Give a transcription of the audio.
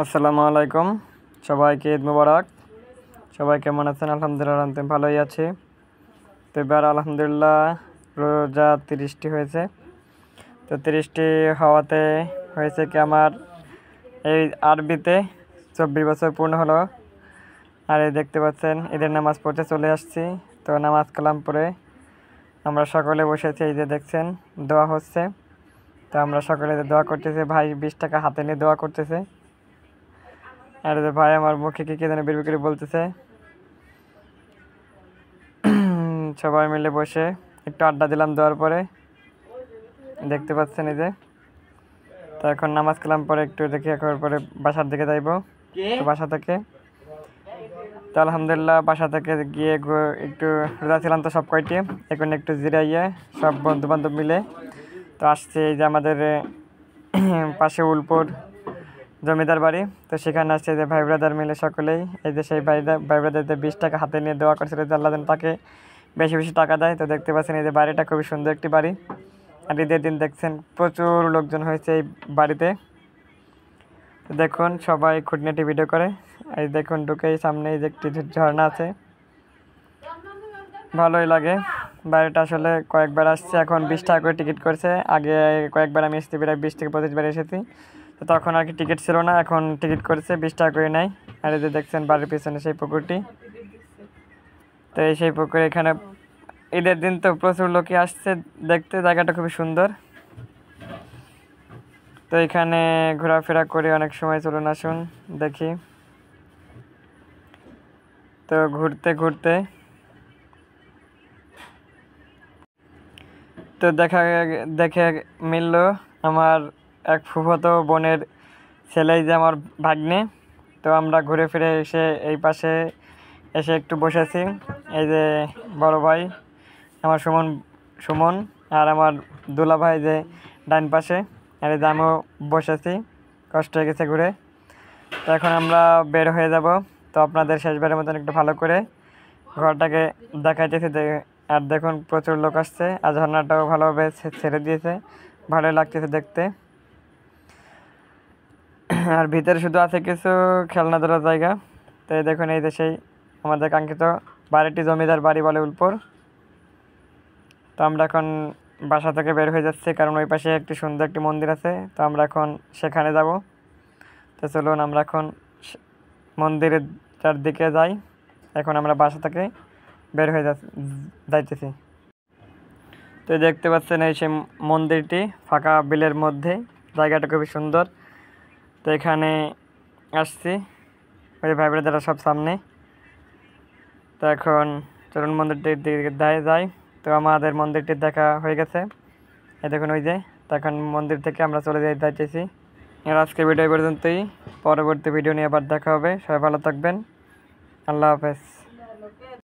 আসসালামু আলাইকুম, সবাইকে ঈদ মুবারক। সবাই কেমন আছেন? আলহামদুলিল্লাহ আমি ভালোই আছি। তো এবার আলহামদুলিল্লাহ রোজা 30টি হয়েছে। তো 30টি হওয়াতে হয়েছে কি আমার এই আরবিতে 24 বছর পূর্ণ হলো। আর এই দেখতে পাচ্ছেন ঈদের নামাজ পড়তে চলে আসছি। তো নামাজ কালাম পড়ে আমরা সকলে বসেছি, এই যে দেখছেন দোয়া হচ্ছে। তো আমরা সকলে দোয়া করতেছি, ভাই 20 টাকা হাতে নিয়ে দোয়া করতেছে। আর ভাই আমার মুখে কি যেন বিড়বিড় করে বলতেছে। সবাই মিলে বসে একটু আড্ডা দিলাম দেওয়ার পরে, দেখতে পাচ্ছেন এই যে। তো এখন নামাজ কালাম পরে একটু দেখি, এখন পরে বাসার দিকে যাইব। তো বাসা থেকে তো আলহামদুলিল্লাহ বাসা থেকে গিয়ে একটু রোজা ছিলাম তো সব কয়টি, এখন একটু জিরাইয়ে সব বন্ধু বান্ধব মিলে তো আসছে এই যে আমাদের পাশে উলপুর জমিদার বাড়ি। তো সেখানে আসছে যে ভাই ব্রাদার মিলে সকলেই, এই যে সেই ভাই ব্রাদারদের 20 টাকা হাতে নিয়ে দোয়া করছিল যে আল্লাহ যেন তাকে বেশি বেশি টাকা দেয়। তো দেখতে পাচ্ছেন এই যে বাড়িটা খুবই সুন্দর একটি বাড়ি। আর ঈদের দিন দেখছেন প্রচুর লোকজন হয়েছে এই বাড়িতে। তো দেখুন সবাই খুঁটিনাটি ভিডিও করে। এই দেখুন ঢুকেই সামনে এই যে একটি ঝর্ণা আছে, ভালোই লাগে। বাড়িটা আসলে কয়েকবার আসছে, এখন 20 টাকা করে টিকিট করছে। আগে কয়েকবার আমি এসেছি, প্রায় 20 থেকে 25 বার এসেছি। তো তখন আর কি টিকিট ছিল না, এখন টিকিট করেছে 20 টাকা করে নেয়। আর এই যে দেখছেন বাড়ির পিছনে সেই পুকুরটি। তো এই সেই পুকুরে এখানে ঈদের দিন তো প্রচুর লোকই আসছে দেখতে, জায়গাটা খুবই সুন্দর। তো এখানে ঘোরাফেরা করে অনেক সময় চলুন আসুন দেখি। তো ঘুরতে ঘুরতে তো দেখে মিলল আমার এক ফুফাতো বোনের ছেলেই যে আমার ভাগ্নে। তো আমরা ঘুরে ফিরে এসে এই পাশে এসে একটু বসেছি। এই যে বড় ভাই আমার সুমন আর আমার দুলা ভাই যে ডান পাশে, আর এই যে আমিও বসেছি, কষ্ট হয়ে গেছে ঘুরে। তো এখন আমরা বের হয়ে যাব। তো আপনাদের শেষবারের মতন একটু ভালো করে ঘরটাকে দেখাইতেছি। আর দেখুন প্রচুর লোক আসছে, আর ঝর্ণাটাও ভালোভাবে ছেড়ে দিয়েছে, ভালোই লাগতেছে দেখতে। আর ভিতরে শুধু আছে কিছু খেলনা ধরার জায়গা। তো এই দেখুন এই যে সেই আমাদের কাঙ্ক্ষিত বাড়িটি জমিদার বাড়ি বলে উলপুর। তো আমরা এখন বাসা থেকে বের হয়ে যাচ্ছি, কারণ ওই পাশে একটি সুন্দর একটি মন্দির আছে। তো আমরা এখন সেখানে যাব। তো চলুন আমরা এখন মন্দিরের চারদিকে যাই। এখন আমরা বাসা থেকে বের হয়ে যাইতেছি। তো দেখতে পাচ্ছেন এই সেই মন্দিরটি ফাঁকা বিলের মধ্যে, জায়গাটা খুবই সুন্দর। তো এখানে আসছি, ওই ভাই বোনেরা সব সামনে। তো এখন চলুন মন্দিরটির দিকে যাই। তো আমাদের মন্দিরটি দেখা হয়ে গেছে, এই দেখুন ওই যে। তো এখন মন্দির থেকে আমরা চলে যাইতেছি। আর আজকে ভিডিও পর্যন্তই, পরবর্তী ভিডিও নিয়ে আবার দেখা হবে। সবাই ভালো থাকবেন, আল্লাহ হাফেজ।